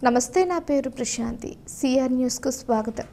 నమస్తే, నా పేరు ప్రశాంతి. సిఆర్ న్యూస్కు స్వాగతం.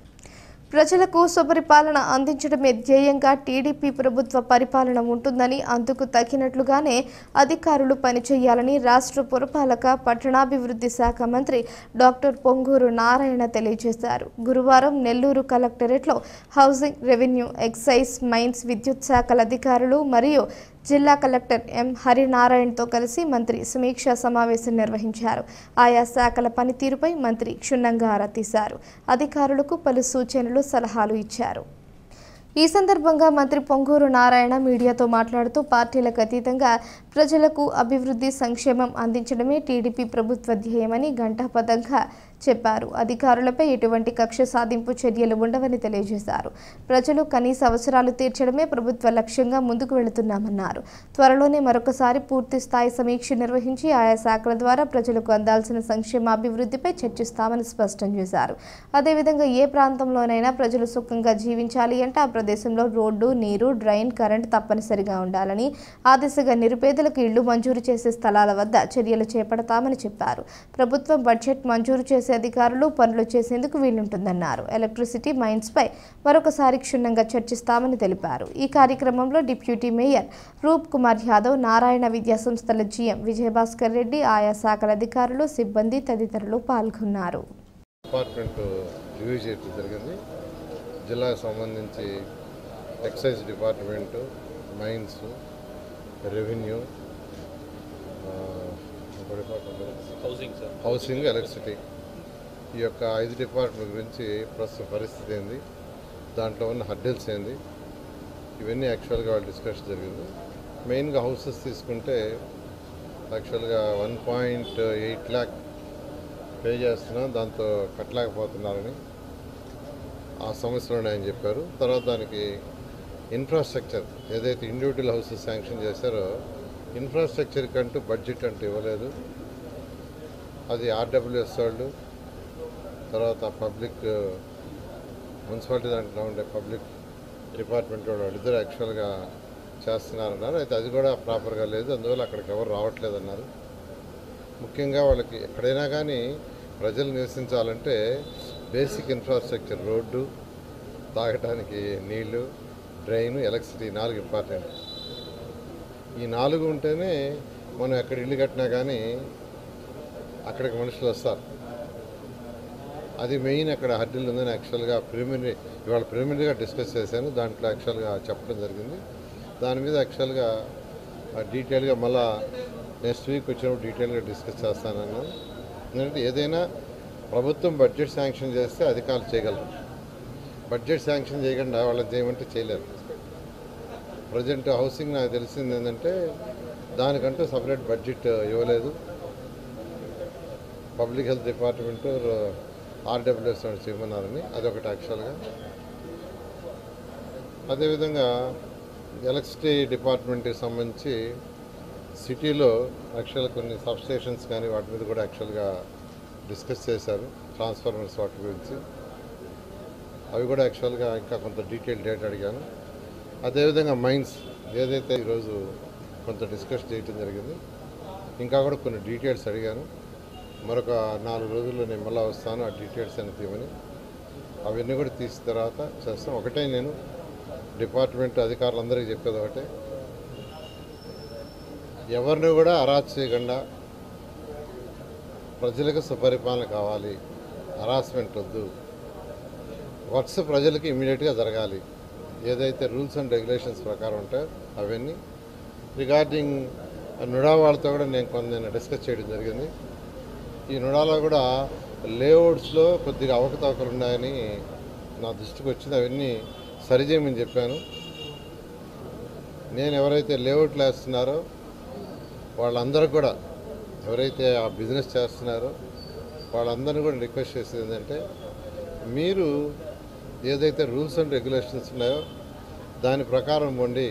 ప్రజలకు సుపరిపాలన అందించడమే ధ్యేయంగా టీడీపీ ప్రభుత్వ పరిపాలన ఉంటుందని, అందుకు తగినట్లుగానే అధికారులు పనిచేయాలని రాష్ట్ర పురపాలక పట్టణాభివృద్ధి శాఖ మంత్రి డాక్టర్ పొంగూరు నారాయణ తెలియజేశారు. గురువారం నెల్లూరు కలెక్టరేట్లో హౌసింగ్, రెవెన్యూ, ఎక్సైజ్, మైన్స్, విద్యుత్ శాఖల అధికారులు మరియు జిల్లా కలెక్టర్ ఎం హరినారాయణతో కలిసి మంత్రి సమీక్షా సమావేశం నిర్వహించారు. ఆయా శాఖల పనితీరుపై మంత్రి క్షుణ్ణంగా ఆరా తీశారు. అధికారులకు పలు సూచనలు, సలహాలు ఇచ్చారు. ఈ సందర్భంగా మంత్రి పొంగూరు నారాయణ మీడియాతో మాట్లాడుతూ పార్టీలకు అతీతంగా ప్రజలకు అభివృద్ధి, సంక్షేమం అందించడమే టీడీపీ ప్రభుత్వ ధ్యేయమని ఘంటాపథంగా చెప్పారు. అధికారులపై ఎటువంటి కక్ష సాధింపు చర్యలు ఉండవని తెలియజేశారు. ప్రజలు కనీస అవసరాలు తీర్చడమే ప్రభుత్వ లక్ష్యంగా ముందుకు వెళుతున్నామన్నారు. త్వరలోనే మరొకసారి పూర్తి స్థాయి సమీక్ష నిర్వహించి ఆయా శాఖల ద్వారా ప్రజలకు అందాల్సిన సంక్షేమ అభివృద్ధిపై చర్చిస్తామని స్పష్టం చేశారు. అదేవిధంగా ఏ ప్రాంతంలోనైనా ప్రజలు సుఖంగా జీవించాలి అంటే ఆ ప్రదేశంలో రోడ్డు, నీరు, డ్రైన్, కరెంట్ తప్పనిసరిగా ఉండాలని, ఆ దిశగా నిరుపేదలకు ఇళ్లు మంజూరు చేసే స్థలాల వద్ద చర్యలు చేపడతామని చెప్పారు. ప్రభుత్వం బడ్జెట్ మంజూరు చేసే అధికారులు పనులు చేసేందుకు వీలుంటుందన్నారు. ఎలక్ట్రిసిటీ, మైన్స్ పై మరొకసారి క్షుణ్ణంగా చర్చిస్తామని తెలిపారు. ఈ కార్యక్రమంలో డిప్యూటీ మేయర్ రూప్ కుమార్ యాదవ్, నారాయణ విద్యా సంస్థల జీఎం విజయభాస్కర్ రెడ్డి, ఆయా శాఖల అధికారులు, సిబ్బంది తదితరులు పాల్గొన్నారు. జిల్లాకు సంబంధించి excise department, mines, revenue, housing, electricity, ఈ యొక్క 5 డిపార్ట్మెంట్ గురించి ప్రస్తుత పరిస్థితి ఏంది, దాంట్లో ఉన్న హర్డిల్స్ ఏంది, ఇవన్నీ యాక్చువల్గా వాళ్ళు డిస్కషన్ జరిగింది. మెయిన్గా హౌసెస్ తీసుకుంటే యాక్చువల్గా 1.8 lakh పే చేస్తున్నాం, దాంతో కట్టలేకపోతున్నారని ఆ సమస్యలు ఉన్నాయని చెప్పారు. తర్వాత దానికి ఇన్ఫ్రాస్ట్రక్చర్ ఏదైతే ఇండివిజువల్ హౌసెస్ శాంక్షన్ చేశారో ఇన్ఫ్రాస్ట్రక్చర్ కంటూ బడ్జెట్ అంటూ ఇవ్వలేదు. అది ఆర్డబ్ల్యూఎస్ వాళ్ళు, తర్వాత పబ్లిక్ మున్సిపాలిటీ దాంట్లో ఉండే పబ్లిక్ డిపార్ట్మెంట్ వాళ్ళు ఇద్దరు యాక్చువల్గా చేస్తున్నారన్నారు. అయితే అది కూడా ప్రాపర్గా లేదు, అందువల్ల అక్కడికి ఎవరు రావట్లేదన్నారు. ముఖ్యంగా వాళ్ళకి ఎక్కడైనా కానీ ప్రజలు నివసించాలంటే బేసిక్ ఇన్ఫ్రాస్ట్రక్చర్, రోడ్డు, తాగటానికి నీళ్లు, డ్రైన్, ఎలక్ట్రిసిటీ 4 ఇంపార్టెంట్. ఈ 4 ఉంటేనే మనం ఎక్కడ ఇల్లు కట్టినా కానీ అక్కడికి మనుషులు వస్తారు. అది మెయిన్ అక్కడ హర్డిల్ ఉందని యాక్చువల్గా ఇవాళ ప్రిలిమినరీగా డిస్కస్ చేశాను. దాంట్లో యాక్చువల్గా చెప్పడం జరిగింది. దాని మీద యాక్చువల్గా డీటెయిల్గా మళ్ళా నెక్స్ట్ వీక్ వచ్చినప్పుడు డీటెయిల్గా డిస్కస్ చేస్తానన్నాను. ఎందుకంటే ఏదైనా ప్రభుత్వం బడ్జెట్ శాంక్షన్ చేస్తే అధికారులు చేయగలరు. బడ్జెట్ శాంక్షన్ చేయకుండా వాళ్ళకి చేయమంటే చేయలేరు. ప్రజెంట్ హౌసింగ్ నాకు తెలిసింది ఏంటంటే దానికంటూ సపరేట్ బడ్జెట్ ఇవ్వలేదు. పబ్లిక్ హెల్త్ డిపార్ట్మెంటు ఆర్డబ్ల్యూఎస్ చేయమన్నారని అదొకటి యాక్చువల్గా. అదేవిధంగా ఎలక్ట్రిసిటీ డిపార్ట్మెంట్కి సంబంధించి సిటీలో యాక్చువల్గా కొన్ని సబ్స్టేషన్స్ కానీ వాటి మీద కూడా యాక్చువల్గా డిస్కస్ చేశారు. ట్రాన్స్ఫార్మర్స్ వాటి గురించి అవి కూడా యాక్చువల్గా ఇంకా కొంత డీటెయిల్ డేటా అడిగాను. అదేవిధంగా మైన్స్ ఏదైతే ఈరోజు కొంత డిస్కస్ చేయడం జరిగింది, ఇంకా కూడా కొన్ని డీటెయిల్స్ అడిగాను. మరొక 4 రోజుల్లో నేను మళ్ళీ వస్తాను, ఆ డీటెయిల్స్ అని తీయమని. అవన్నీ కూడా తీసిన తర్వాత చేస్తాం. ఒకటే నేను డిపార్ట్మెంట్ అధికారులందరికీ చెప్పేది ఒకటే, ఎవరిని కూడా అరాచ్ చేయకుండా ప్రజలకు సుపరిపాలన కావాలి, హరాస్మెంట్ వద్దు, వర్క్స్ ప్రజలకి ఇమ్మీడియట్గా జరగాలి. ఏదైతే రూల్స్ అండ్ రెగ్యులేషన్స్ ప్రకారం ఉంటాయో అవన్నీ. రిగార్డింగ్ నుడా వాళ్ళతో కూడా నేను డిస్కస్ చేయడం జరిగింది. ఈ నుడాలో కూడా లేఅవుట్స్లో కొద్దిగా అవకతవకలు ఉన్నాయని నా దృష్టికి వచ్చింది. అవన్నీ సరిచేయమని చెప్పాను. నేను ఎవరైతే లేఅవుట్లు వేస్తున్నారో వాళ్ళందరూ కూడా, ఎవరైతే ఆ బిజినెస్ చేస్తున్నారో వాళ్ళందరినీ కూడా రిక్వెస్ట్ చేసేది ఏంటంటే, మీరు ఏదైతే రూల్స్ అండ్ రెగ్యులేషన్స్ ఉన్నాయో దాని ప్రకారం ఉండి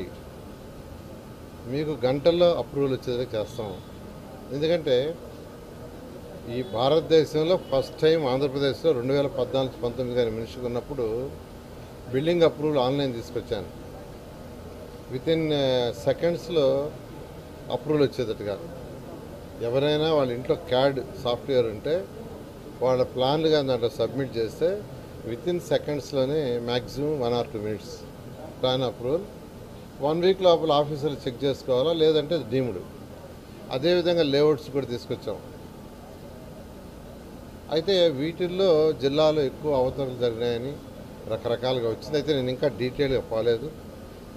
మీకు గంటల్లో అప్రూవల్ వచ్చేది చేస్తాం. ఎందుకంటే ఈ భారతదేశంలో ఫస్ట్ టైం ఆంధ్రప్రదేశ్లో 2014-19 కానీ మినిస్టర్ ఉన్నప్పుడు బిల్డింగ్ అప్రూవల్ ఆన్లైన్ తీసుకొచ్చాను. వితిన్ సెకండ్స్లో అప్రూవల్ వచ్చేటట్టుగా. ఎవరైనా వాళ్ళ ఇంట్లో క్యాడ్ సాఫ్ట్వేర్ ఉంటే వాళ్ళ ప్లాన్లు కానీ దాంట్లో సబ్మిట్ చేస్తే వితిన్ సెకండ్స్లోనే maximum 1 or 2 minutes plan approval. 1 week లోపల ఆఫీసర్లు చెక్ చేసుకోవాలా, లేదంటే డీమ్డ్. అదేవిధంగా లేఅవుట్స్ కూడా తీసుకొచ్చాం. అయితే వీటిల్లో జిల్లాలో ఎక్కువ అవతరణలు జరిగినాయని రకరకాలుగా వచ్చింది. అయితే నేను ఇంకా డీటెయిల్గా పోలేదు,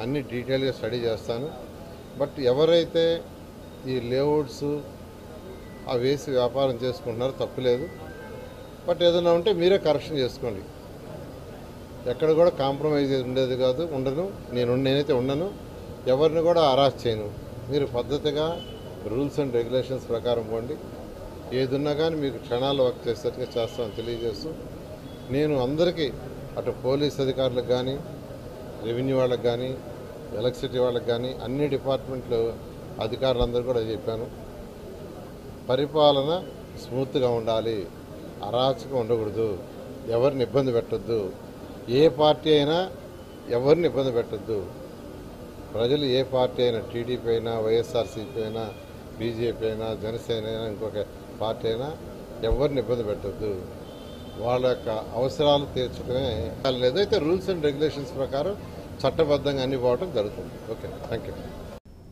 అన్ని డీటెయిల్గా స్టడీ చేస్తాను. బట్ ఎవరైతే ఈ లేఅవుట్స్ అవి వేసి వ్యాపారం చేసుకుంటున్నారో తప్పులేదు. బట్ ఏదైనా ఉంటే మీరే కరెక్షన్ చేసుకోండి. ఎక్కడ కూడా కాంప్రమైజ్ ఉండేది కాదు, నేనైతే ఉండను, ఎవరిని కూడా అరెస్ట్ చేయను. మీరు పద్ధతిగా రూల్స్ అండ్ రెగ్యులేషన్స్ ప్రకారం పోండి. ఏదున్నా కానీ మీకు క్షణాల్లో వర్క్ చేసేట్టుగా చేస్తామని తెలియజేస్తూ, నేను అందరికీ అటు పోలీస్ అధికారులకు కానీ, రెవెన్యూ వాళ్ళకి కానీ, ఎలక్ట్రిసిటీ వాళ్ళకి కానీ, అన్ని డిపార్ట్మెంట్లు అధికారులందరూ కూడా చెప్పాను, పరిపాలన స్మూత్గా ఉండాలి, అరాచకం ఉండకూడదు, ఎవరిని ఇబ్బంది పెట్టద్దు. ఏ పార్టీ అయినా ఎవరిని ఇబ్బంది పెట్టద్దు. ప్రజలు ఏ పార్టీ అయినా, టీడీపీ అయినా, వైఎస్ఆర్సీపీ అయినా, బీజేపీ అయినా, జనసేన అయినా, ఇంకొక పార్టీ అయినా ఎవరిని ఇబ్బంది పెట్టద్దు. వాళ్ళ యొక్క అవసరాలు తీర్చుకునే లేదు. అయితే రూల్స్ అండ్ రెగ్యులేషన్స్ ప్రకారం చట్టబద్ధంగా అన్ని పోవడం జరుగుతుంది. Okay, thank you.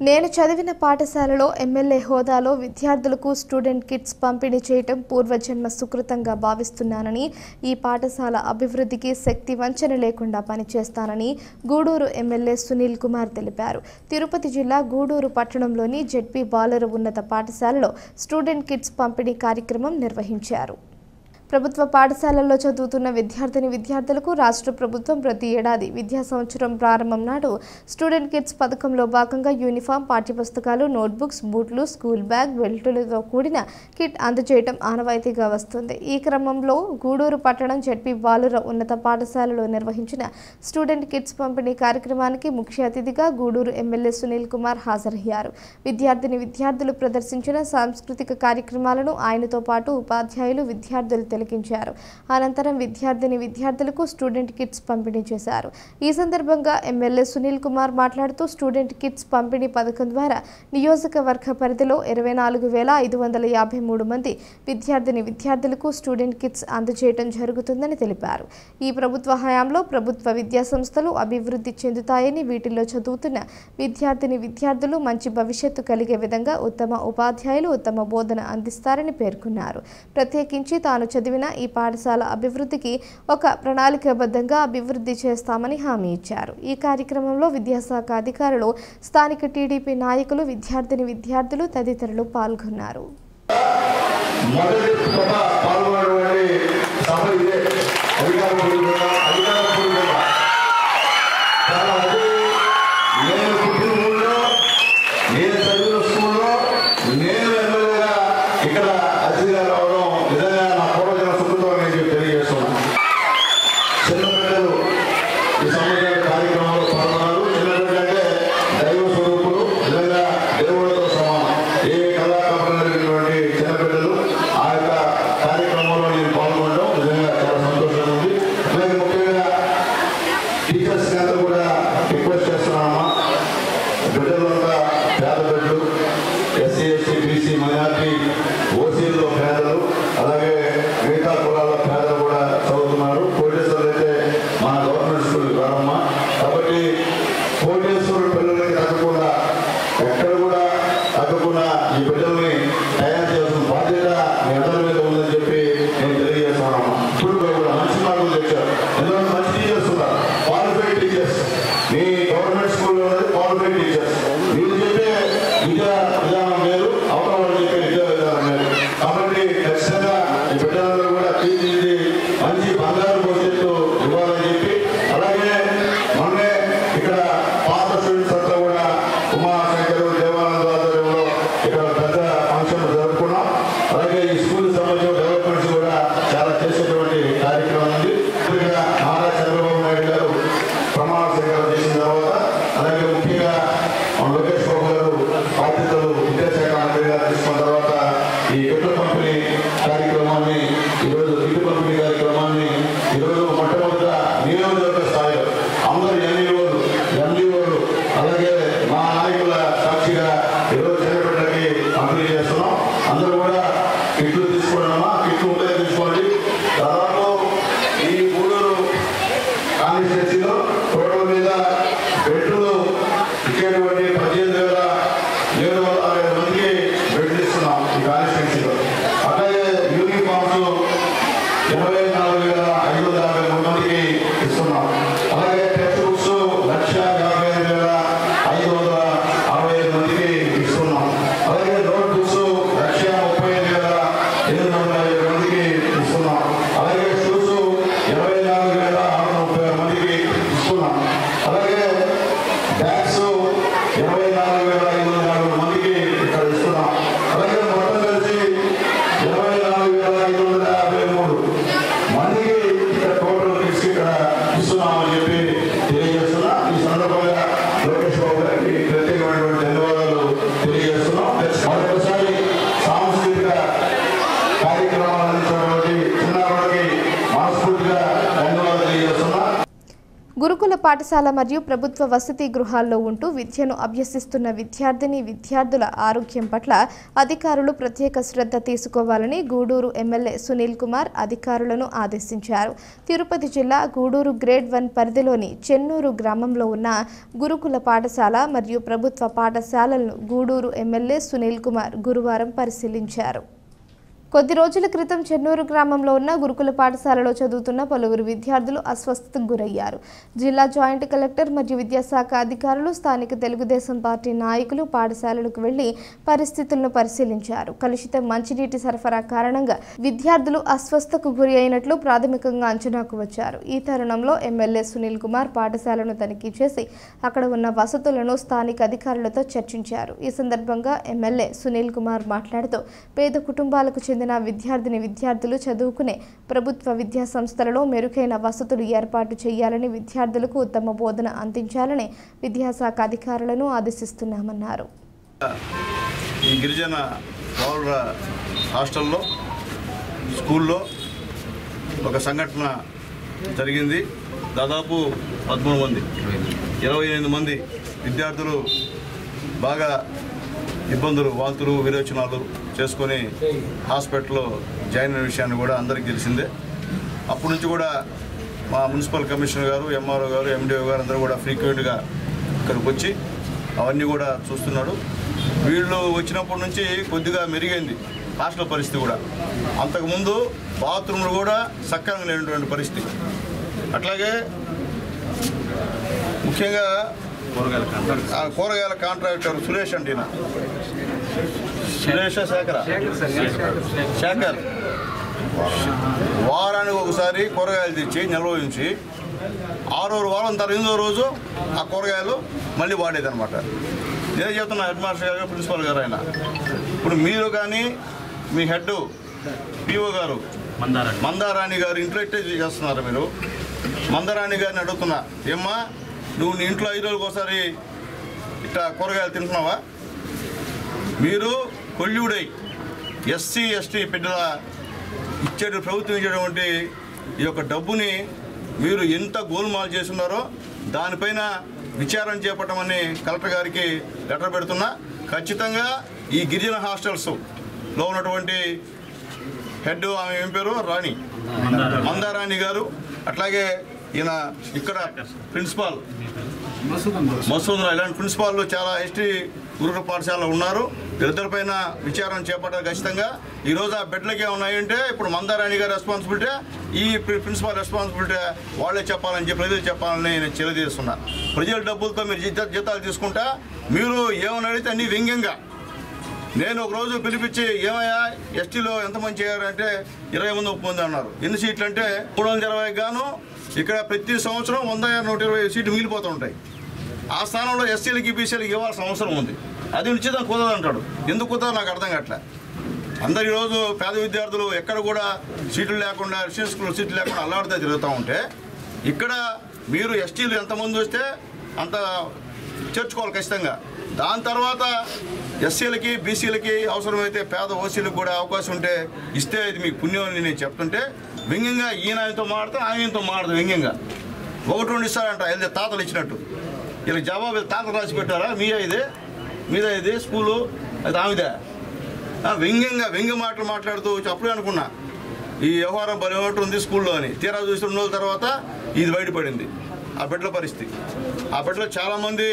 నేను చదివిన పాఠశాలలో ఎమ్మెల్యే హోదాలో విద్యార్థులకు స్టూడెంట్ కిట్స్ పంపిణీ చేయటం పూర్వజన్మ సుకృతంగా భావిస్తున్నానని, ఈ పాఠశాల అభివృద్ధికి శక్తి వంచన లేకుండా పనిచేస్తానని గూడూరు ఎమ్మెల్యే సునీల్ కుమార్ తెలిపారు. తిరుపతి జిల్లా గూడూరు పట్టణంలోని జెడ్పీ బాలుర ఉన్నత పాఠశాలలో స్టూడెంట్ కిట్స్ పంపిణీ కార్యక్రమం నిర్వహించారు. ప్రభుత్వ పాఠశాలల్లో చదువుతున్న విద్యార్థులకు రాష్ట్ర ప్రభుత్వం ప్రతి ఏడాది విద్యా సంవత్సరం ప్రారంభం నాడు స్టూడెంట్ కిట్స్ పథకంలో భాగంగా యూనిఫామ్, పాఠ్యపుస్తకాలు, నోట్బుక్స్, బూట్లు, స్కూల్ బ్యాగ్, బెల్టులతో కూడిన కిట్ అందజేయడం ఆనవాయితీగా వస్తుంది. ఈ క్రమంలో గూడూరు పట్టణం జెడ్పీ బాలుర ఉన్నత పాఠశాలలో నిర్వహించిన స్టూడెంట్ కిట్స్ పంపిణీ కార్యక్రమానికి ముఖ్య అతిథిగా గూడూరు ఎమ్మెల్యే సునీల్ కుమార్ హాజరయ్యారు. విద్యార్థులు ప్రదర్శించిన సాంస్కృతిక కార్యక్రమాలను ఆయనతో పాటు ఉపాధ్యాయులు, విద్యార్థులు తిలకించారు. అనంతరం విద్యార్థులకు స్టూడెంట్ కిట్స్ పంపిణీ చేశారు. ఈ సందర్భంగా ఎమ్మెల్యే సునీల్ కుమార్ మాట్లాడుతూ, స్టూడెంట్ కిట్స్ పంపిణీ పథకం ద్వారా నియోజకవర్గ పరిధిలో 24,553 మంది విద్యార్థులకు స్టూడెంట్ కిట్స్ అందజేయడం జరుగుతుందని తెలిపారు. ఈ ప్రభుత్వ హయాంలో ప్రభుత్వ విద్యా సంస్థలు అభివృద్ధి చెందుతాయని, వీటిల్లో చదువుతున్న విద్యార్థులు మంచి భవిష్యత్తు కలిగే విధంగా ఉత్తమ ఉపాధ్యాయులు ఉత్తమ బోధన అందిస్తారని పేర్కొన్నారు. ప్రత్యేకించి తాను చదివిన ఈ పాఠశాల అభివృద్ధికి ఒక ప్రణాళికాబద్ధంగా అభివృద్ధి చేస్తామని హామీ ఇచ్చారు. ఈ కార్యక్రమంలో విద్యాశాఖ అధికారులు, స్థానిక టీడీపీ నాయకులు, విద్యార్థులు తదితరులు పాల్గొన్నారు. ఆ యొక్క కార్యక్రమంలో నేను పాల్గొనడం నిజంగా చాలా సంతోషంగా ఉంది. ఇస్తున్నామని చెప్పి తెలియజేస్తున్నా. ఈ సందర్భంగా లోకేష్ బాబు గారికి ప్రత్యేకమైనటువంటి ధన్యవాదాలు తెలియజేస్తున్నాం. మరొకసారి సాంస్కృతిక కార్యక్రమాలు అందించినటువంటి చిన్నారులకి మనస్ఫూర్తిగా ధన్యవాదాలు తెలియజేస్తున్నా. గురుకుల పాఠశాల మరియు ప్రభుత్వ వసతి గృహాల్లో ఉంటూ విద్యను అభ్యసిస్తున్న విద్యార్థుల ఆరోగ్యం పట్ల అధికారులు ప్రత్యేక శ్రద్ధ తీసుకోవాలని గూడూరు ఎమ్మెల్యే సునీల్ కుమార్ అధికారులను ఆదేశించారు. తిరుపతి జిల్లా గూడూరు గ్రేడ్ 1 పరిధిలోని చెన్నూరు గ్రామంలో ఉన్న గురుకుల పాఠశాల మరియు ప్రభుత్వ పాఠశాలలను గూడూరు ఎమ్మెల్యే సునీల్ కుమార్ గురువారం పరిశీలించారు. కొద్ది రోజుల క్రితం చెన్నూరు గ్రామంలో ఉన్న గురుకుల పాఠశాలలో చదువుతున్న పలువురు విద్యార్థులు అస్వస్థతకు గురయ్యారు. జిల్లా జాయింట్ కలెక్టర్ మరియు విద్యాశాఖ అధికారులు, స్థానిక తెలుగుదేశం పార్టీ నాయకులు పాఠశాలలకు వెళ్లి పరిస్థితులను పరిశీలించారు. కలుషిత మంచినీటి సరఫరా కారణంగా విద్యార్థులు అస్వస్థతకు గురి అయినట్లు ప్రాథమికంగా అంచనాకు వచ్చారు. ఈ తరుణంలో ఎమ్మెల్యే సునీల్ కుమార్ పాఠశాలను తనిఖీ చేసి అక్కడ ఉన్న వసతులను స్థానిక అధికారులతో చర్చించారు. ఈ సందర్భంగా ఎమ్మెల్యే సునీల్ కుమార్ మాట్లాడుతూ పేద కుటుంబాలకు చెందిన విద్యార్థులు చదువుకునే ప్రభుత్వ విద్యా సంస్థలలో మెరుగైన వసతులు ఏర్పాటు చేయాలని, విద్యార్థులకు ఉత్తమ బోధన అందించాలని విద్యాశాఖ అధికారులను ఆదేశిస్తున్నామన్నారు. ఈ గిరిజన పౌరుల హాస్టల్లో స్కూల్లో ఒక సంఘటన జరిగింది. దాదాపు 13 మంది 28 మంది విద్యార్థులు బాగా ఇబ్బందులు, వాంతులు, విరోచనాలు చేసుకొని హాస్పిటల్లో జాయిన్ అయిన విషయాన్ని కూడా అందరికీ తెలిసిందే. అప్పటి నుంచి కూడా మా మున్సిపల్ కమిషనర్ గారు, ఎంఆర్ఓ గారు, ఎండిఓ గారు అందరూ కూడా ఫ్రీక్వెంట్గా ఇక్కడికి వచ్చి అవన్నీ కూడా చూస్తున్నాడు. వీళ్ళు వచ్చినప్పటి నుంచి కొద్దిగా మెరుగైంది హాస్టల్ పరిస్థితి కూడా. అంతకుముందు బాత్రూమ్లు కూడా సక్రమంగా లేనటువంటి పరిస్థితి. అట్లాగే ముఖ్యంగా కూరగాయల కాంట్రాక్టర్ సురేష్ అంటేనా శేఖర్ వారానికి ఒకసారి కూరగాయలు తెచ్చి నిల్వ ఉంచి 6వ వారం తర్వాత 8వ రోజు ఆ కూరగాయలు మళ్ళీ వాడేదన్నమాట. నేనే చెప్తున్నా హెడ్ మాస్టర్ గారు, ప్రిన్సిపల్ గారు ఆయన. ఇప్పుడు మీరు కానీ మీ హెడ్ పిఓ గారు మందారాణి గారు ఇంట్లో ఇట్టే చేస్తున్నారు. మీరు మందారాణి గారిని అడుగుతున్నా, ఏమ్మా నువ్వు నీ ఇంట్లో 5 రోజులకు ఒకసారి ఇట్లా కూరగాయలు తింటున్నావా? మీరు కొల్లుడై ఎస్సీ ఎస్టీ బిడ్డల ప్రభుత్వం ఇచ్చేటువంటి ఈ యొక్క డబ్బుని మీరు ఎంత గోల్మాల్ చేస్తున్నారో దానిపైన విచారణ చేపట్టమని కలెక్టర్ గారికి లెటర్ పెడుతున్నా. ఖచ్చితంగా ఈ గిరిజన హాస్టల్స్లో ఉన్నటువంటి హెడ్, ఆమె ఏం పేరు, రాణి మందారాణి గారు, అట్లాగే ఈయన ఇక్కడ ప్రిన్సిపాల్ మసూద్, ఇలాంటి ప్రిన్సిపాల్ చాలా ఎస్టీ గురుకుల పాఠశాలలో ఉన్నారు. వీరిద్దరిపైన విచారణ చేపట్టాలి ఖచ్చితంగా. ఈరోజు ఆ బెడ్లకే ఉన్నాయంటే ఇప్పుడు మందారాణి గారి రెస్పాన్సిబిలిటీ, ఈ ప్రిన్సిపాల్ రెస్పాన్సిబిలిటీ వాళ్ళే చెప్పాలని చెప్పి ప్రజలు చెప్పాలని నేను తెలియజేస్తున్నా. ప్రజల డబ్బులతో మీరు జీతాలు తీసుకుంటా మీరు ఏమని అడిగితే అన్ని వ్యంగ్యంగా. నేను ఒకరోజు పిలిపించి, ఏమయ్యా ఎస్టీలో ఎంతమంది చేయారంటే 20 మంది ఒప్పుకుంది అన్నారు. ఎన్ని సీట్లు అంటే 320 గాను ఇక్కడ ప్రతి సంవత్సరం 100-120 సీట్లు మిగిలిపోతూ ఉంటాయి. ఆ స్థానంలో ఎస్సీలకి బీసీలకి ఇవ్వాల్సిన అవసరం ఉంది. అది నిశ్చితం కుదరదు అంటాడు. ఎందుకు కుదరదు నాకు అర్థం కావట్లే. అందరు ఈరోజు పేద విద్యార్థులు ఎక్కడ కూడా సీట్లు లేకుండా, రెసిడెన్షియల్ స్కూల్ సీట్లు లేకుండా అల్లాడితే తిరుగుతూ ఉంటే, ఇక్కడ మీరు ఎస్టీలు ఎంతమంది వస్తే అంత చేర్చుకోవాలి ఖచ్చితంగా. దాని తర్వాత ఎస్సీలకి బీసీలకి అవసరమైతే పేద ఓసీలకు కూడా అవకాశం ఉంటే ఇస్తే ఇది మీకు పుణ్యం అని నేను చెప్తుంటే, వ్యంగ్యంగా ఈయన ఆయనతో మాడితే ఆయనతో మాడదు. వ్యంగ్యంగా 1-2 ఇస్తారంట, వెళ్తే తాతలు ఇచ్చినట్టు. ఇలా జవాబు తాతలు రాసి పెట్టారా? మీద ఇది స్కూలు అది ఆమెదే. వ్యంగ్య మాటలు మాట్లాడుతూ అప్పుడే అనుకున్నా ఈ వ్యవహారం బలి ఉంది స్కూల్లో అని. తీరా చూసి 2 రోజుల తర్వాత ఇది బయటపడింది ఆ బిడ్డల పరిస్థితి. ఆ బిడ్డలో చాలామంది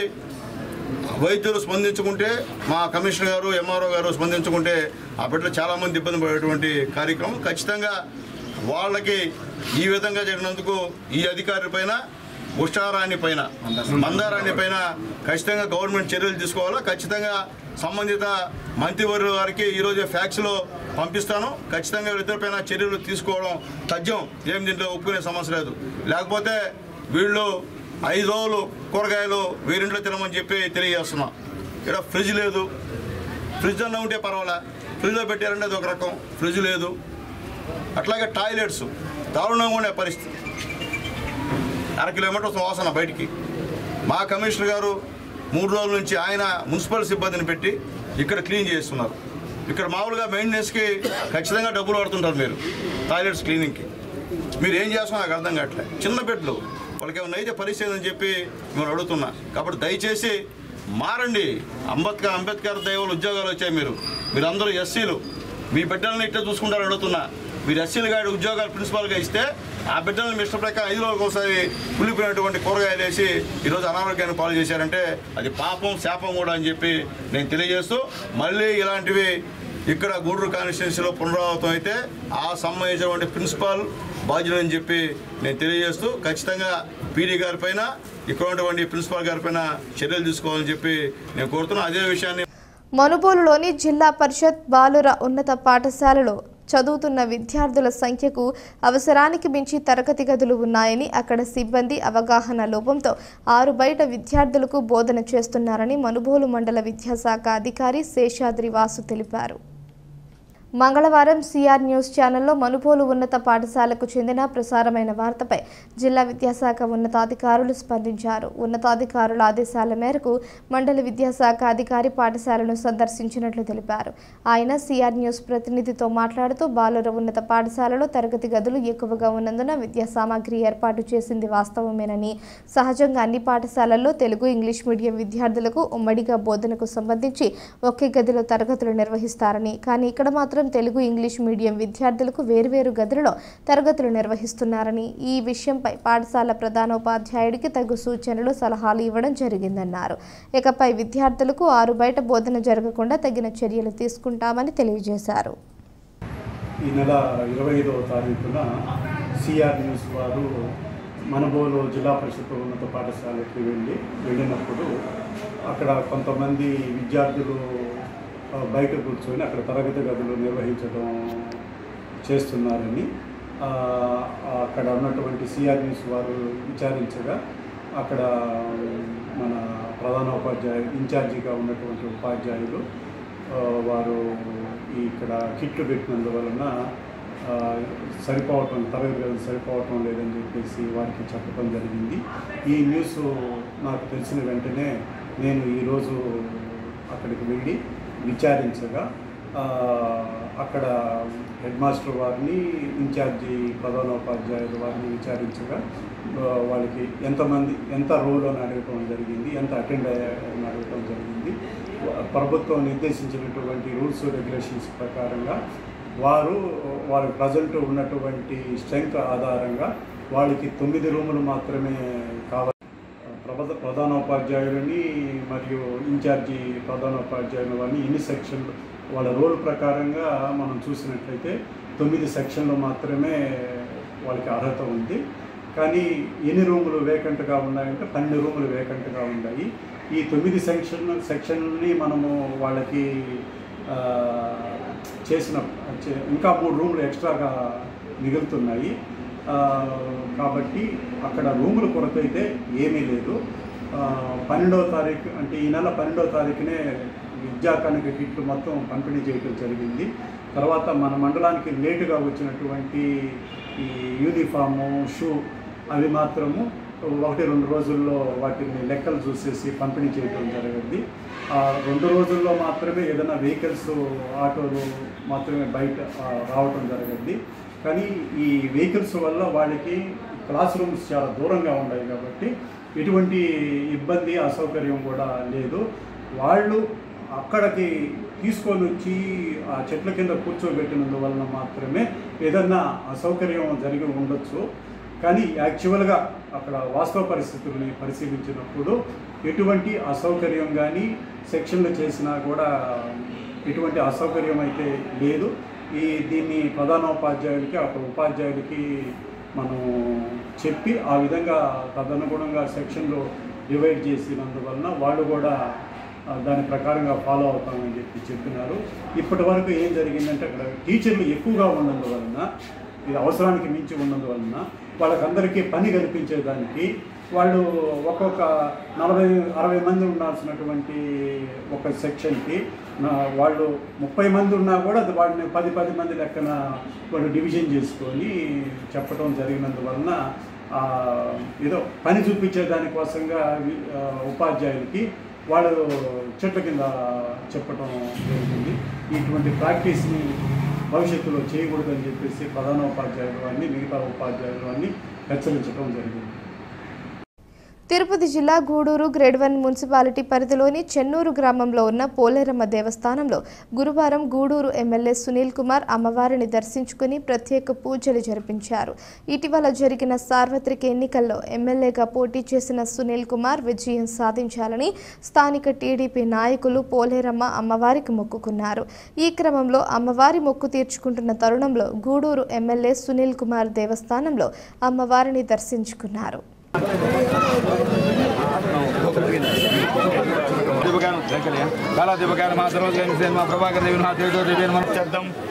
వైద్యులు స్పందించుకుంటే, మా కమిషనర్ గారు, ఎంఆర్ఓ గారు స్పందించుకుంటే ఆ బిడ్డలు చాలామంది ఇబ్బంది పడేటువంటి కార్యక్రమం. ఖచ్చితంగా వాళ్ళకి ఈ విధంగా జరిగినందుకు ఈ అధికారి పైన, ఉషారాణి పైన, మందారాణి పైన ఖచ్చితంగా గవర్నమెంట్ చర్యలు తీసుకోవాలా. ఖచ్చితంగా సంబంధిత మంత్రివర్యుల వారికి ఈరోజు ఫ్యాక్స్లో పంపిస్తాను. ఖచ్చితంగా వీళ్ళిద్దరిపైన చర్యలు తీసుకోవడం తథ్యం. ఏం దీంట్లో ఒప్పుకునే సమస్య లేదు. లేకపోతే వీళ్ళు 5 రోజులు కూరగాయలు వీరింట్లో తినమని చెప్పి తెలియజేస్తున్నాం. ఇక్కడ ఫ్రిడ్జ్ లేదు. ఫ్రిడ్జ్ అన్న ఉంటే పర్వాలా, ఫ్రిడ్జ్లో పెట్టారంటే అది ఒక రకం. ఫ్రిడ్జ్ లేదు. అట్లాగే టాయిలెట్స్ దారుణంగా ఉండే పరిస్థితి. 1 కిలోమీటర్ వాసన బయటికి. మా కమిషనర్ గారు 3 రోజుల నుంచి ఆయన మున్సిపల్ సిబ్బందిని పెట్టి ఇక్కడ క్లీన్ చేస్తున్నారు. ఇక్కడ మామూలుగా మెయింటెనెన్స్కి ఖచ్చితంగా డబ్బులు పడుతుంటారు మీరు, టాయిలెట్స్ క్లీనింగ్కి. మీరు ఏం చేస్తున్నా నాకు అర్థం కావట్లేదు. చిన్న బిడ్డలు వాళ్ళకి ఏమన్నా అయితే పరిస్థితి అని చెప్పి మేము అడుగుతున్నా. కాబట్టి దయచేసి మారండి. అంబేద్కర్ దైవాలు ఉద్యోగాలు వచ్చాయి. మీరందరూ ఎస్సీలు, మీ బిడ్డలని ఇట్లా చూసుకుంటారని అడుగుతున్నా. మీరు ఎస్సీలు గాడి ఉద్యోగాలు ప్రిన్సిపాల్గా ఇస్తే ఆ బిడ్డలను మీ ఇష్ట ప్రకారం 5 రోజులకు ఒకసారి కుళ్ళిపోయినటువంటి కూరగాయలు వేసి ఈరోజు అనారోగ్యాన్ని పాలు చేశారంటే అది పాపం శాపం కూడా అని చెప్పి నేను తెలియజేస్తూ, మళ్ళీ ఇలాంటివి ఇక్కడ గూడూరు కాన్స్టిట్యున్సీలో పునరావృతం అయితే ఆ సంబంధించినటువంటి ప్రిన్సిపాల్ బాధ్యులు అని చెప్పి నేను తెలియజేస్తూ, ఖచ్చితంగా పీడీ గారి పైన ఇక్కడ ఉన్నటువంటి ప్రిన్సిపాల్ గారి పైన చర్యలు తీసుకోవాలని చెప్పి నేను కోరుతున్నాను. అదే విషయాన్ని మనుబోలులోని జిల్లా పరిషత్ బాలుర ఉన్నత పాఠశాలలో చదువుతున్న విద్యార్థుల సంఖ్యకు అవసరానికి మించి తరగతి గదులు ఉన్నాయని, అక్కడ సిబ్బంది అవగాహన లోపంతో 6 బయట విద్యార్థులకు బోధన చేస్తున్నారని మనుబోలు మండల విద్యాశాఖ అధికారి శేషాద్రి వాసు తెలిపారు. మంగళవారం సిఆర్ న్యూస్ ఛానల్లో మనుబోలు ఉన్నత పాఠశాలకు చెందిన ప్రసారమైన వార్తపై జిల్లా విద్యాశాఖ ఉన్నతాధికారులు స్పందించారు. ఉన్నతాధికారుల ఆదేశాల మేరకు మండల విద్యాశాఖ అధికారి పాఠశాలను సందర్శించినట్లు తెలిపారు. ఆయన సిఆర్ న్యూస్ ప్రతినిధితో మాట్లాడుతూ బాలుర ఉన్నత పాఠశాలలో తరగతి గదులు ఎక్కువగా ఉన్నందున విద్యా సామాగ్రి ఏర్పాటు చేసింది వాస్తవమేనని, సహజంగా అన్ని పాఠశాలల్లో తెలుగు ఇంగ్లీష్ మీడియం విద్యార్థులకు ఉమ్మడిగా బోధనకు సంబంధించి ఒకే గదిలో తరగతులు నిర్వహిస్తారని, కానీ ఇక్కడ మాత్రం తెలుగు ఇంగ్లీష్ మీడియం విద్యార్థులకు వేర్వేరు గదులలో తరగతులు నిర్వహిస్తున్నారని, ఈ విషయంపై పాఠశాల ప్రధానోపాధ్యాయుడికి తగు సూచనలు సలహాలు ఇవ్వడం జరిగిందన్నారు. ఇకపై విద్యార్థులకు 6 బయట బోధన జరగకుండా తగిన చర్యలు తీసుకుంటామని తెలియజేశారు. ఈ నెల 25వ తారీఖున సిఆర్ న్యూస్ వారు మనుబోలు జిల్లా పరిషత్ ఉన్నత పాఠశాలకి వెళ్ళినప్పుడు అక్కడ కొంతమంది విద్యార్థులు బయట కూర్చొని అక్కడ తరగతి గదులు నిర్వహించడం చేస్తున్నారని అక్కడ ఉన్నటువంటి సిఆర్ న్యూస్ వారు విచారించగా అక్కడ మన ప్రధాన ఉపాధ్యాయులు ఇన్ఛార్జిగా ఉన్నటువంటి ఉపాధ్యాయులు వారు ఇక్కడ కిట్లు పెట్టినందువలన తరగతి గదులు సరిపోవటం లేదని చెప్పేసి వారికి చెప్పడం జరిగింది. ఈ న్యూస్ నాకు తెలిసిన వెంటనే నేను ఈరోజు అక్కడికి వెళ్ళి విచారించగా అక్కడ హెడ్ మాస్టర్ వారిని, ఇన్ఛార్జి ప్రధానోపాధ్యాయులు వారిని విచారించగా వాళ్ళకి ఎంత రోల్ అని అడగటం జరిగింది, ఎంత అటెండ్ అయ్యారని అడగటం జరిగింది. ప్రభుత్వం నిర్దేశించినటువంటి రూల్స్ రెగ్యులేషన్స్ ప్రకారంగా వారు ప్రజెంట్ ఉన్నటువంటి స్ట్రెంగ్త్ ఆధారంగా వాళ్ళకి 9 రూములు మాత్రమే కావాలి. ప్రధానోపాధ్యాయులని మరియు ఇన్ఛార్జి ప్రధానోపాధ్యాయులు వారిని ఎన్ని సెక్షన్లు వాళ్ళ రోల్ ప్రకారంగా మనం చూసినట్లయితే 9 సెక్షన్లు మాత్రమే వాళ్ళకి అర్హత ఉంది. కానీ ఎన్ని రూములు వేకెంట్గా ఉన్నాయంటే 12 రూములు వేకెంట్గా ఉన్నాయి. ఈ 9 సెక్షన్లని మనము వాళ్ళకి ఇంకా 3 రూములు ఎక్స్ట్రాగా మిగులుతున్నాయి. కాబట్టి అక్కడ రూముల కొరత అయితే ఏమీ లేదు. 12వ తారీఖు అంటే ఈ నెల 12వ తారీఖునే విద్యాకానిక కిట్లు మొత్తం పంపిణీ చేయడం జరిగింది. తర్వాత మన మండలానికి లేటుగా వచ్చినటువంటి ఈ యూనిఫాము, షూ అవి మాత్రము 1-2 రోజుల్లో వాటిని లెక్కలు చూసేసి పంపిణీ చేయడం జరిగింది. ఆ 2 రోజుల్లో మాత్రమే ఏదైనా వెహికల్స్, ఆటోలు మాత్రమే బయట రావటం జరిగింది. కానీ ఈ వెహికల్స్ వల్ల వాళ్ళకి క్లాస్ రూమ్స్ చాలా దూరంగా ఉన్నాయి కాబట్టి ఎటువంటి ఇబ్బంది, అసౌకర్యం కూడా లేదు. వాళ్ళు అక్కడికి తీసుకొని వచ్చి ఆ చెట్ల కింద కూర్చోబెట్టినందువలన మాత్రమే ఏదన్నా అసౌకర్యం జరిగి ఉండొచ్చు. కానీ యాక్చువల్గా అక్కడ వాస్తవ పరిస్థితుల్ని పరిశీలించినప్పుడు ఎటువంటి అసౌకర్యం కానీ సెక్షన్లు చేసినా కూడా ఎటువంటి అసౌకర్యం అయితే లేదు. దీన్ని ప్రధానోపాధ్యాయులకి, అక్కడ ఉపాధ్యాయులకి మనం చెప్పి ఆ విధంగా తదనుగుణంగా సెక్షన్లు డివైడ్ చేసినందువలన వాళ్ళు కూడా దాని ప్రకారంగా ఫాలో అవుతామని చెప్పినారు. ఇప్పటి వరకు ఏం జరిగిందంటే అక్కడ టీచర్లు ఎక్కువగా ఉన్నందువలన, ఇది అవసరానికి మించి ఉన్నందువలన వాళ్ళకందరికీ పని కల్పించేదానికి వాళ్ళు ఒక్కొక్క 40-60 మంది ఉండాల్సినటువంటి ఒక సెక్షన్కి వాళ్ళు 30 మంది ఉన్నా కూడా వాడిని 10 మంది లెక్కన వాళ్ళు డివిజన్ చేసుకొని చెప్పడం జరిగినందువలన ఏదో పని చూపించే దానికోసంగా ఉపాధ్యాయులకి వాళ్ళు చెట్ల కింద చెప్పడం జరుగుతుంది. ఇటువంటి ప్రాక్టీస్ని భవిష్యత్తులో చేయకూడదని చెప్పేసి ప్రధానోపాధ్యాయులు అన్నీ మిగతా ఉపాధ్యాయులు అన్నీ హెచ్చరించడం జరిగింది. తిరుపతి జిల్లా గూడూరు గ్రేడ్ 1 మున్సిపాలిటీ పరిధిలోని చెన్నూరు గ్రామంలో ఉన్న పోలేరమ్మ దేవస్థానంలో గురువారం గూడూరు ఎమ్మెల్యే సునీల్ కుమార్ అమ్మవారిని దర్శించుకుని ప్రత్యేక పూజలు జరిపించారు. ఇటీవల జరిగిన సార్వత్రిక ఎన్నికల్లో ఎమ్మెల్యేగా పోటీ చేసిన సునీల్ కుమార్ విజయం సాధించాలని స్థానిక టీడీపీ నాయకులు పోలేరమ్మ అమ్మవారికి మొక్కుకున్నారు. ఈ క్రమంలో అమ్మవారి మొక్కు తీర్చుకుంటున్న తరుణంలో గూడూరు ఎమ్మెల్యే సునీల్ కుమార్ దేవస్థానంలో అమ్మవారిని దర్శించుకున్నారు.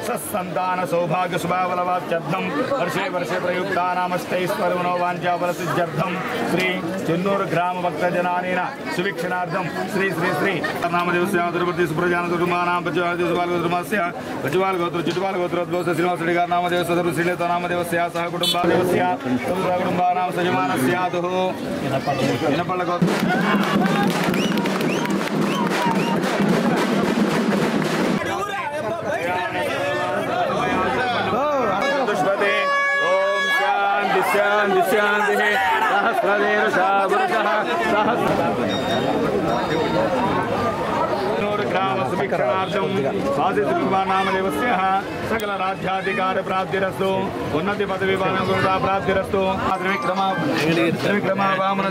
सत्संतान सौभाग्य शुभाबलवाच्यर्थम वर्षे वर्षे प्रयुक्तानामष्टैश्वर्यो वाञ्छाफलसिद्ध्यर्थम श्री चेन्नूर ग्राम भक्तजनानेन सुवीक्षणार्थम श्री श्री श्री नामदेवस्य तिरुपति सुप्रजान कुटुंबानां पज्वालगोत्रमस्य पज्वालगोत्र चिट्वालगोत्रोद्भवस्य श्रीनिवासरेड्डी गारि नामदेवस्य सर्वश्रीलेत नामदेवस्य सह कुटुंबादेवस्य कुटुंबानां सजमानस्यातुः इनपल्लगोत्र शांति शांति सहस्रदेवशा पुरुषः ग्राम सुभिक्षणार्थं स्वादित्रिकुमारनामदेवस्य सकल राज्याधिकार प्राप्तिरस्तु उन्नति पदवी प्राप्तिरस्तु त्रिविक्रमा वामन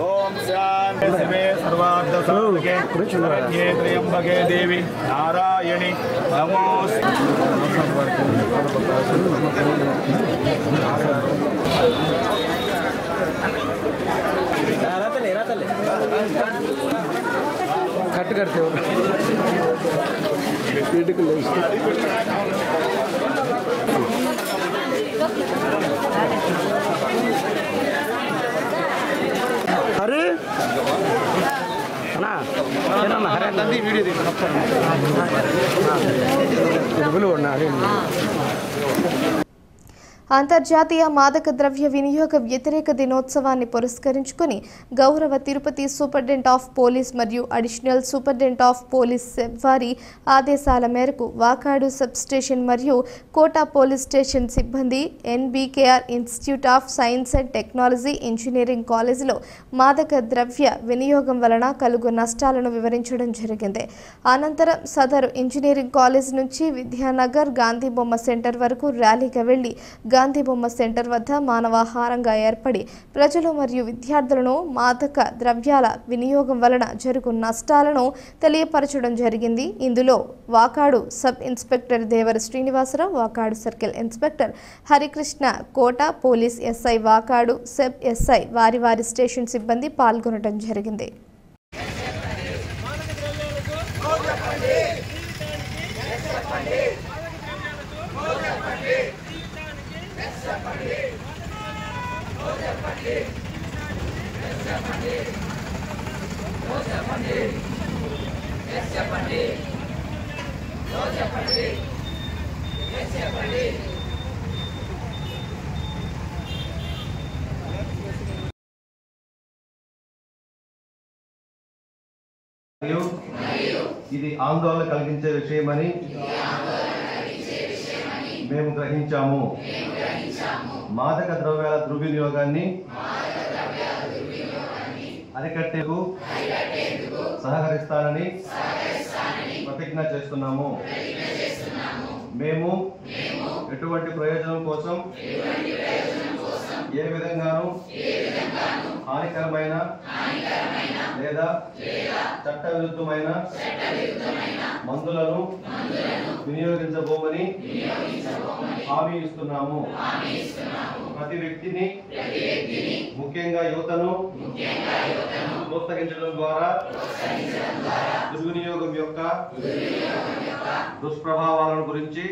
ओम शांति शिवे सर्वार्थ साधके शरण्ये त्र्यंबके देवी नारायणी कट करते हो अरे हरे नंदी वीडियो అంతర్జాతీయ మాదక ద్రవ్య వినియోగ వ్యతిరేక దినోత్సవాన్ని పురస్కరించుకుని గౌరవ తిరుపతి సూపరింటెండెంట్ ఆఫ్ పోలీస్ మరియు అడిషనల్ సూపరింటెండెంట్ ఆఫ్ పోలీస్ వారి ఆదేశాల మేరకు వాకాడు సబ్ స్టేషన్ మరియు కోటా పోలీస్ స్టేషన్ సిబ్బంది NBKR institute of science and technology engineering కాలేజీలో మాదక ద్రవ్య వినియోగం వలన కలుగు నష్టాలను వివరించడం జరిగింది. అనంతరం సదరు ఇంజనీరింగ్ కాలేజ్ నుంచి విద్యానగర్ గాంధీ బొమ్మ సెంటర్ వరకు ర్యాలీగా వెళ్లి గాంధీ బొమ్మ సెంటర్ వద్ద మానవాహారంగా ఏర్పడి ప్రజలు మరియు విద్యార్థులను మాదక ద్రవ్యాల వినియోగం వలన జరుగు నష్టాలను తెలియపరచడం జరిగింది. ఇందులో Vakadu sub inspector Devara Srinivasarao, Vakadu circle inspector Harikrishna, Kota police SI, Vakadu sub SI వారి వారి స్టేషన్ సిబ్బంది పాల్గొనడం జరిగింది. ఇది ఆందోళన కలిగించే విషయమని మేము గ్రహించాము. మాదక ద్రవ్యాల దుర్వినియోగాన్ని అరికట్టేందుకు సహకరిస్తానని ప్రతిజ్ఞ చేస్తున్నాము. మేము ఎటువంటి ప్రయోజనం కోసం ఏ విధంగానూ హానికరమైన లేదా చట్ట విరుద్ధమైన మందులను వినియోగించబోమని హామీ ఇస్తున్నాము. ప్రతి వ్యక్తిని ముఖ్యంగా యువతను ప్రోత్సహించడం ద్వారా దుర్వినియోగం యొక్క దుష్ప్రభావాలను గురించి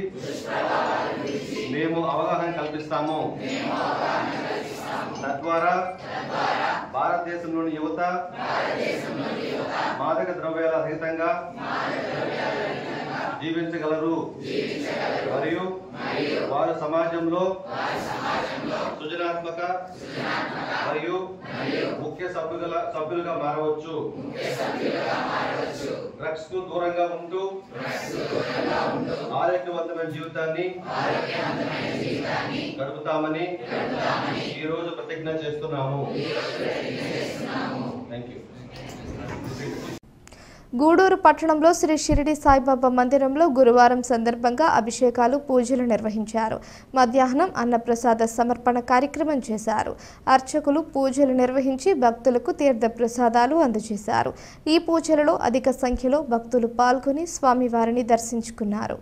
మేము అవగాహన కల్పిస్తాము. తద్వారా భారతదేశంలోని యువత మాదక ద్రవ్యాల రహితంగా జీవించగలరు మరియు వారు సమాజంలో సృజనాత్మక మరియు ముఖ్య సభ్యులుగా మారవచ్చు. డ్రగ్స్ కు దూరంగా ఉంటూ ఆరోగ్యవంతమైన జీవితాన్ని గడుపుతామని ఈ రోజు ప్రతిజ్ఞ చేస్తున్నాము. Thank you. గూడూరు పట్టణంలో శ్రీ షిరిడి సాయిబాబా మందిరంలో గురువారం సందర్భంగా అభిషేకాలు పూజలు నిర్వహించారు. మధ్యాహ్నం అన్నప్రసాద సమర్పణ కార్యక్రమం చేశారు. అర్చకులు పూజలు నిర్వహించి భక్తులకు తీర్థ ప్రసాదాలు అందజేశారు. ఈ పూజలలో అధిక సంఖ్యలో భక్తులు పాల్గొని స్వామివారిని దర్శించుకున్నారు.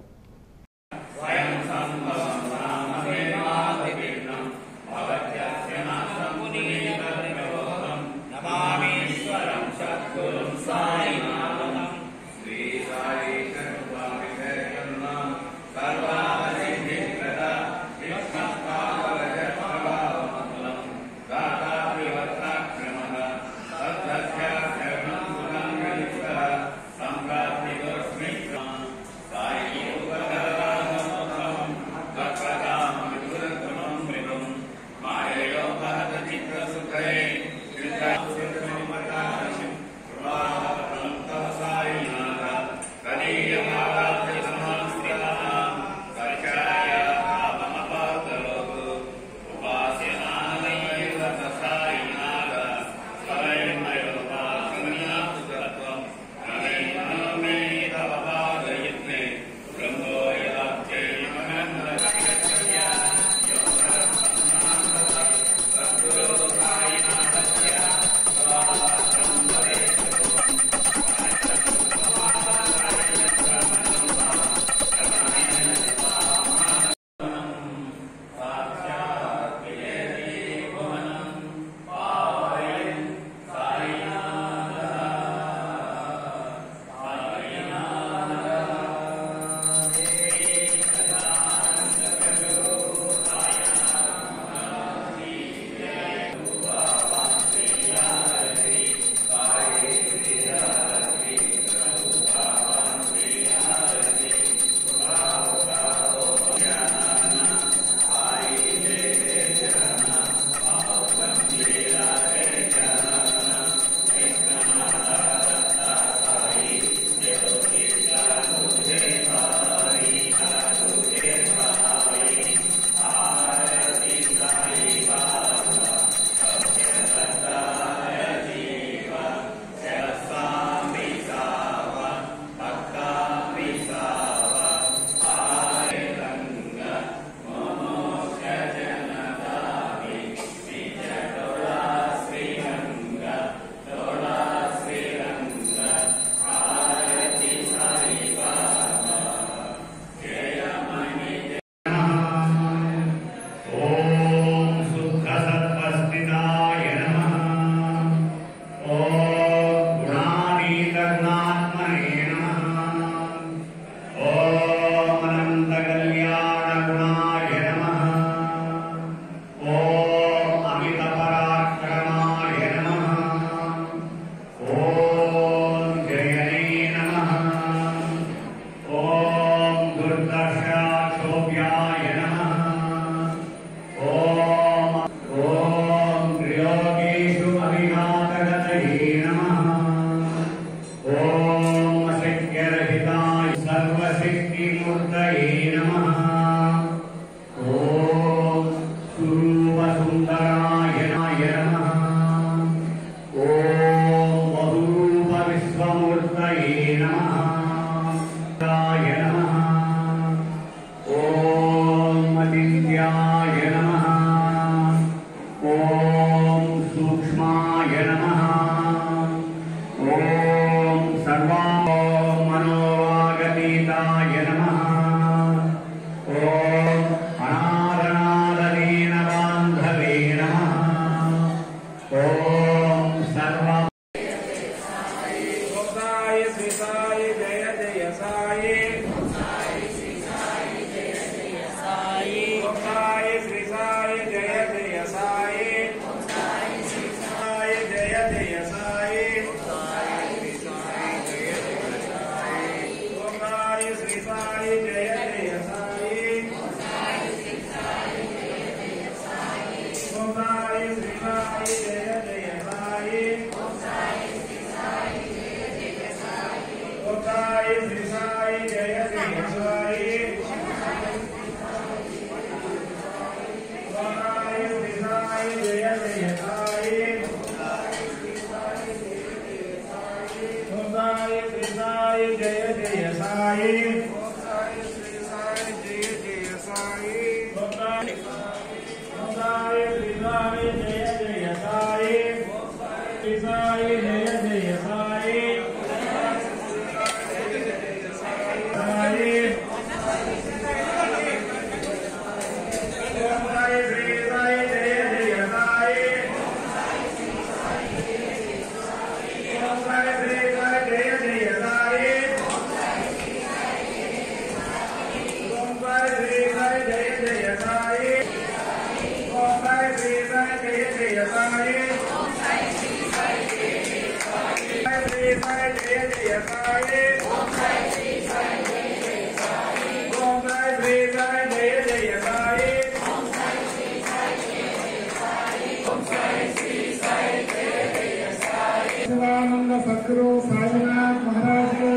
सदगुरु साईनाथ महाराज के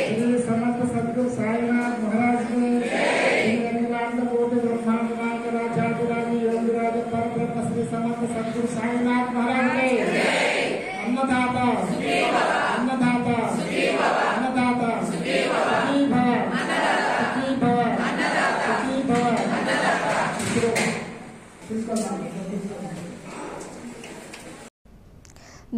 श्री समर्थ सदगुरु साईनाथ महाराज के ब्रह्मांड नायक राजाधिराज योगिराज परब्रह्म श्री समर्थ सदगुरु साईनाथ महाराज के अन्नदाता अन्नदाता अन्नदाता सुखी भव सुखी भव सुखी भव।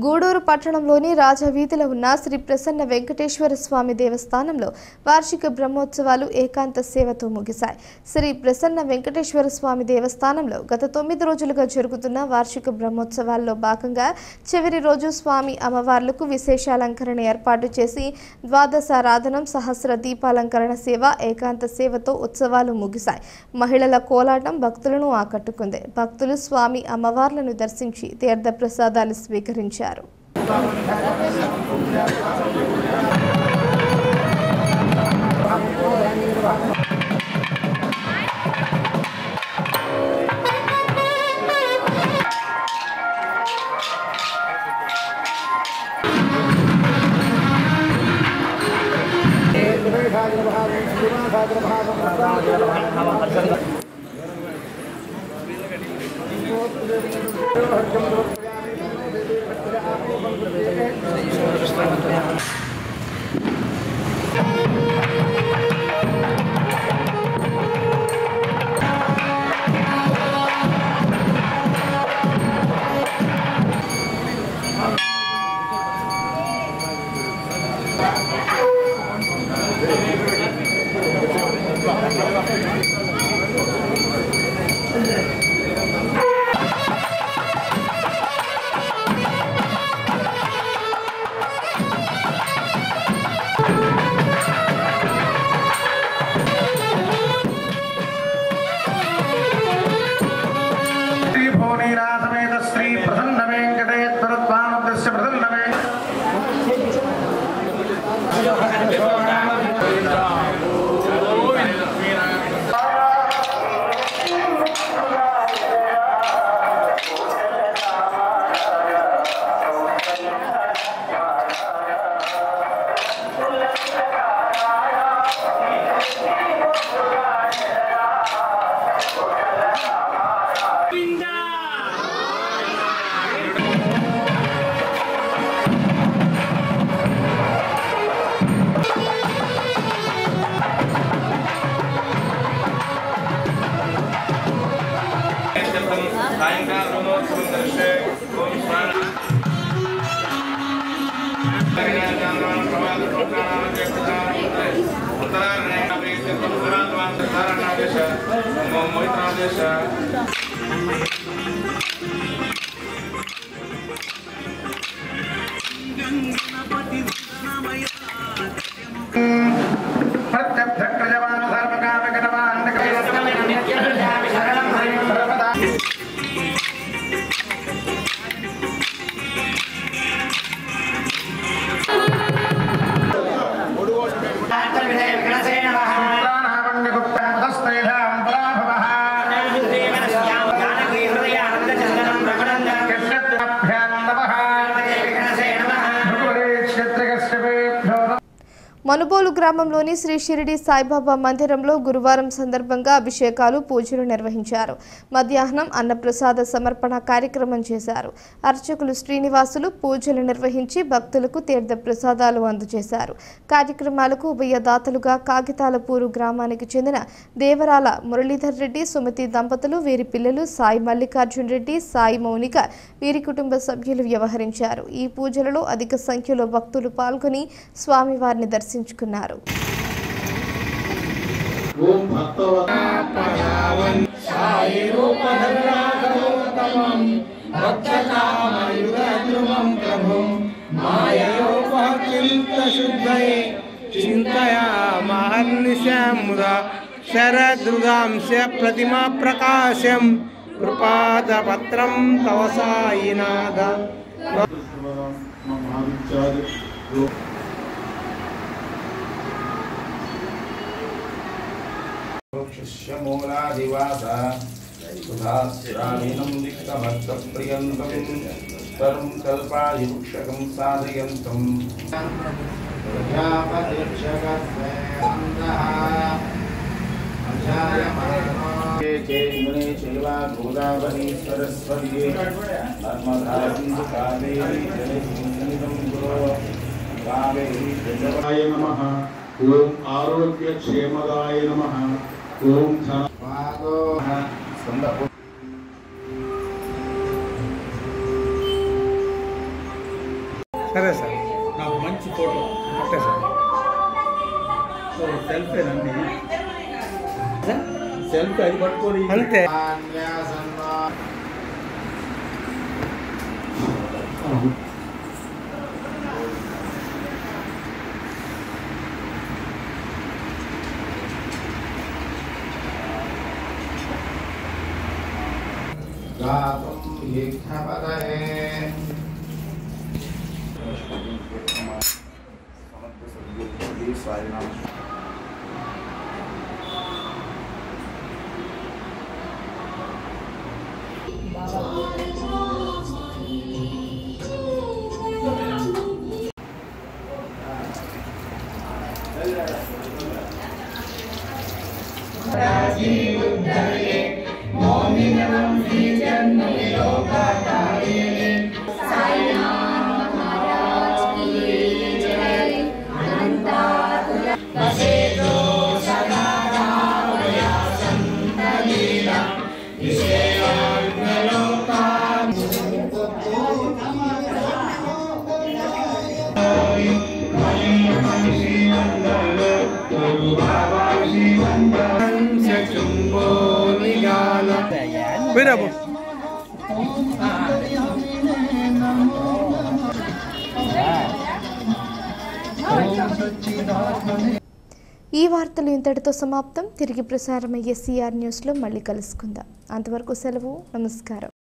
గూడూరు పట్టణంలోని రాజవీధిలో ఉన్న శ్రీ ప్రసన్న వెంకటేశ్వర స్వామి దేవస్థానంలో వార్షిక బ్రహ్మోత్సవాలు ఏకాంత సేవతో ముగిశాయి. శ్రీ ప్రసన్న వెంకటేశ్వర స్వామి దేవస్థానంలో గత 9 రోజులుగా జరుగుతున్న వార్షిక బ్రహ్మోత్సవాల్లో భాగంగా చివరి రోజు స్వామి అమ్మవార్లకు విశేష అలంకరణ ఏర్పాటు చేసి ద్వాదశారాధనం సహస్ర దీపాలంకరణ సేవ ఏకాంత సేవతో ఉత్సవాలు ముగిశాయి. మహిళల కోలాటం భక్తులను ఆకట్టుకుంది. భక్తులు స్వామి అమ్మవార్లను దర్శించి తీర్థ ప్రసాదాలు స్వీకరించారు. మనుబోలు గ్రామంలోని శ్రీ షిరిడి సాయిబాబా మందిరంలో గురువారం సందర్భంగా అభిషేకాలు పూజలు నిర్వహించారు. మధ్యాహ్నం అన్నప్రసాద సమర్పణ కార్యక్రమం చేశారు. అర్చకులు శ్రీనివాసులు పూజలు నిర్వహించి భక్తులకు తీర్థ ప్రసాదాలు అందజేశారు. కార్యక్రమాలకు ఉభయదాతలుగా కాగితాలపూరు గ్రామానికి చెందిన దేవరాల మురళీధర్ రెడ్డి, సుమతి దంపతులు, వీరి పిల్లలు సాయి మల్లికార్జున్ రెడ్డి, సాయి మౌనిక, వీరి కుటుంబ సభ్యులు వ్యవహరించారు. ఈ పూజలలో అధిక సంఖ్యలో భక్తులు పాల్గొని స్వామివారిని దర్శించుకున్నారు. శరదృగాంశ ప్రతిమా ప్రకాశం కృపాదపత్రం తవ సాయినాథ. మూలాదివాస సుధాశ్రామినం దిక్తమస్తప్రియంతం తరుం కల్పాయుక్షకం సాధయంతం గోదావరి సరస్వతి నర్మదా సింధు కావేరీ జలసంగమిదం కావేరీ జలవాయ నమః. ఓం ఆరోగ్యక్షేమదాయ నమః. ఓం సరే సార్, నాకు మంచి ఫోటో ఓకే సార్. సెల్ఫేనండి, సెల్ఫీ అది పట్టుకొని అంతే. ఈ వార్తలు ఇంతటితో సమాప్తం. తిరిగి ప్రసారమయ్యే సిఆర్ న్యూస్లో మళ్ళీ కలుసుకుందాం. అంతవరకు సెలవు. నమస్కారం.